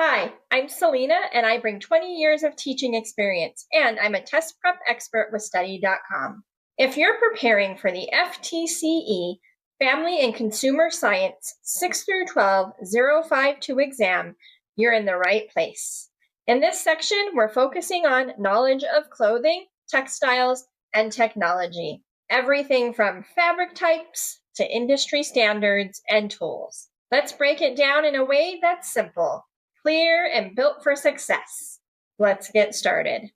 Hi, I'm Selena and I bring 20 years of teaching experience, and I'm a test prep expert with study.com. If you're preparing for the FTCE Family and Consumer Science 6 through 12 052 exam, you're in the right place. In this section, we're focusing on knowledge of clothing, textiles, and technology. Everything from fabric types to industry standards and tools. Let's break it down in a way that's simple, clear, and built for success. Let's get started.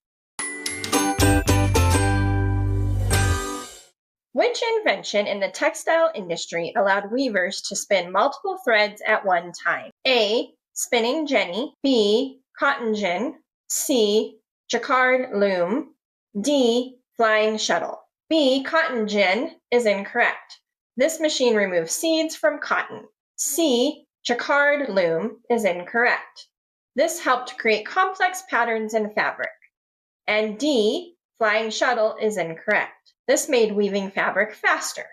Which invention in the textile industry allowed weavers to spin multiple threads at one time? A. Spinning jenny. B. Cotton gin. C. Jacquard loom. D. Flying shuttle. B. Cotton gin is incorrect. This machine removes seeds from cotton. C. Jacquard loom is incorrect. This helped create complex patterns in fabric. And D. Flying shuttle is incorrect. This made weaving fabric faster.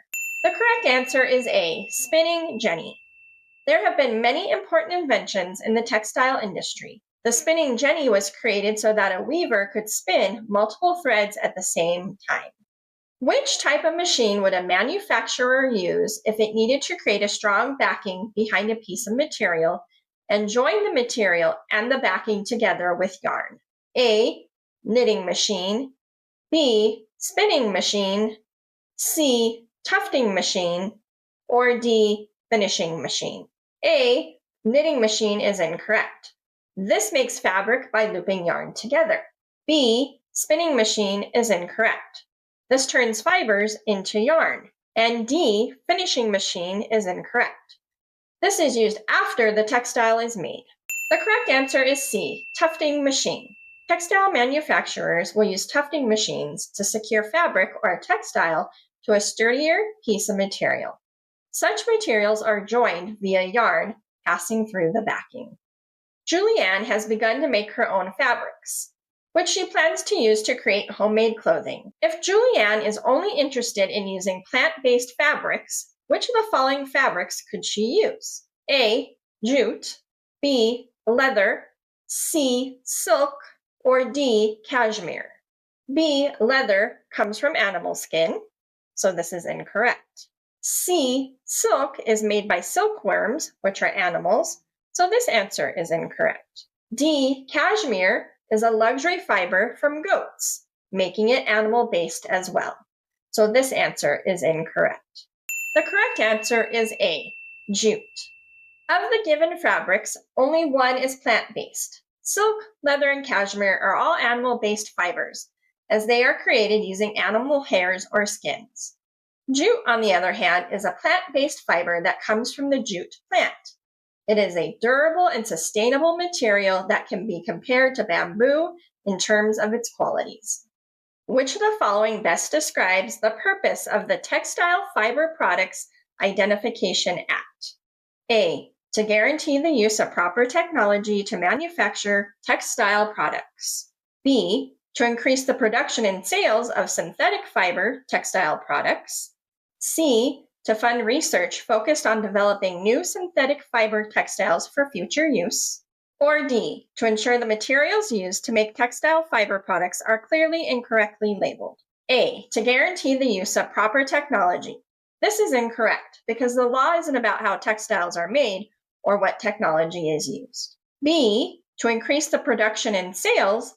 The correct answer is A. Spinning jenny. There have been many important inventions in the textile industry. The spinning jenny was created so that a weaver could spin multiple threads at the same time. Which type of machine would a manufacturer use if it needed to create a strong backing behind a piece of material and join the material and the backing together with yarn? A. Knitting machine. B. Spinning machine. C. Tufting machine. Or D. Finishing machine. A. Knitting machine is incorrect. This makes fabric by looping yarn together. B. Spinning machine is incorrect. This turns fibers into yarn. And D. Finishing machine is incorrect. This is used after the textile is made. The correct answer is C. Tufting machine. Textile manufacturers will use tufting machines to secure fabric or a textile to a sturdier piece of material. Such materials are joined via yarn passing through the backing. Julianne has begun to make her own fabrics, which she plans to use to create homemade clothing. If Julianne is only interested in using plant-based fabrics, which of the following fabrics could she use? A. Jute. B. Leather. C. Silk. Or D. Cashmere. B. Leather comes from animal skin, so this is incorrect. C. Silk is made by silkworms, which are animals, so this answer is incorrect. D. Cashmere is a luxury fiber from goats, making it animal-based as well. So this answer is incorrect. The correct answer is A. Jute. Of the given fabrics, only one is plant-based. Silk, leather, and cashmere are all animal-based fibers, as they are created using animal hairs or skins. Jute, on the other hand, is a plant-based fiber that comes from the jute plant. It is a durable and sustainable material that can be compared to bamboo in terms of its qualities. Which of the following best describes the purpose of the Textile Fiber Products Identification Act? A. To guarantee the use of proper technology to manufacture textile products. B. To increase the production and sales of synthetic fiber textile products. C. To fund research focused on developing new synthetic fiber textiles for future use. Or D. To ensure the materials used to make textile fiber products are clearly and correctly labeled. A. To guarantee the use of proper technology. This is incorrect because the law isn't about how textiles are made or what technology is used. B. To increase the production and sales.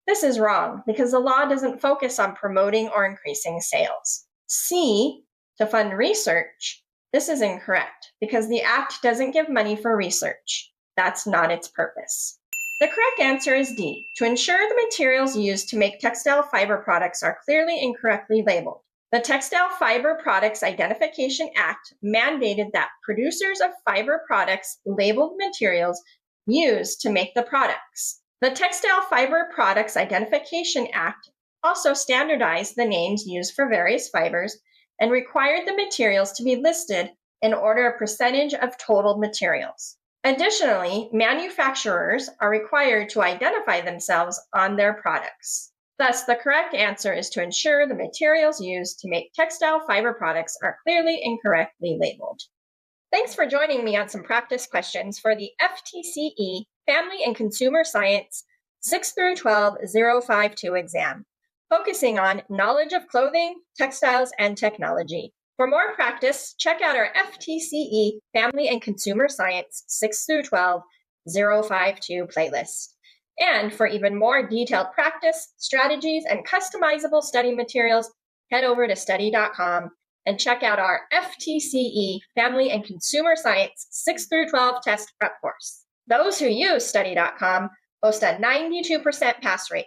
This is wrong because the law doesn't focus on promoting or increasing sales. C. To fund research. This is incorrect because the Act doesn't give money for research. That's not its purpose. The correct answer is D. To ensure the materials used to make textile fiber products are clearly and correctly labeled. The Textile Fiber Products Identification Act mandated that producers of fiber products labeled materials used to make the products. The Textile Fiber Products Identification Act also standardized the names used for various fibers and required the materials to be listed in order of percentage of total materials. Additionally, manufacturers are required to identify themselves on their products. Thus, the correct answer is to ensure the materials used to make textile fiber products are clearly and correctly labeled. Thanks for joining me on some practice questions for the FTCE Family and Consumer Science 6 through 12 052 exam, focusing on knowledge of clothing, textiles, and technology. For more practice, check out our FTCE Family and Consumer Science 6 through 12 052 playlist. And for even more detailed practice, strategies, and customizable study materials, head over to study.com and check out our FTCE Family and Consumer Science 6 through 12 test prep course. Those who use study.com boast a 92% pass rate.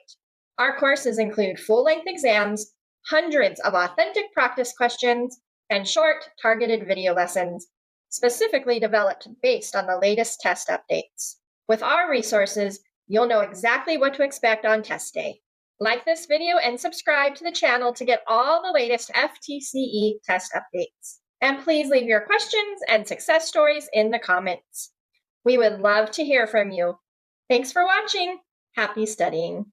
Our courses include full-length exams, hundreds of authentic practice questions, and short, targeted video lessons, specifically developed based on the latest test updates. With our resources, you'll know exactly what to expect on test day. Like this video and subscribe to the channel to get all the latest FTCE test updates. And please leave your questions and success stories in the comments. We would love to hear from you. Thanks for watching. Happy studying.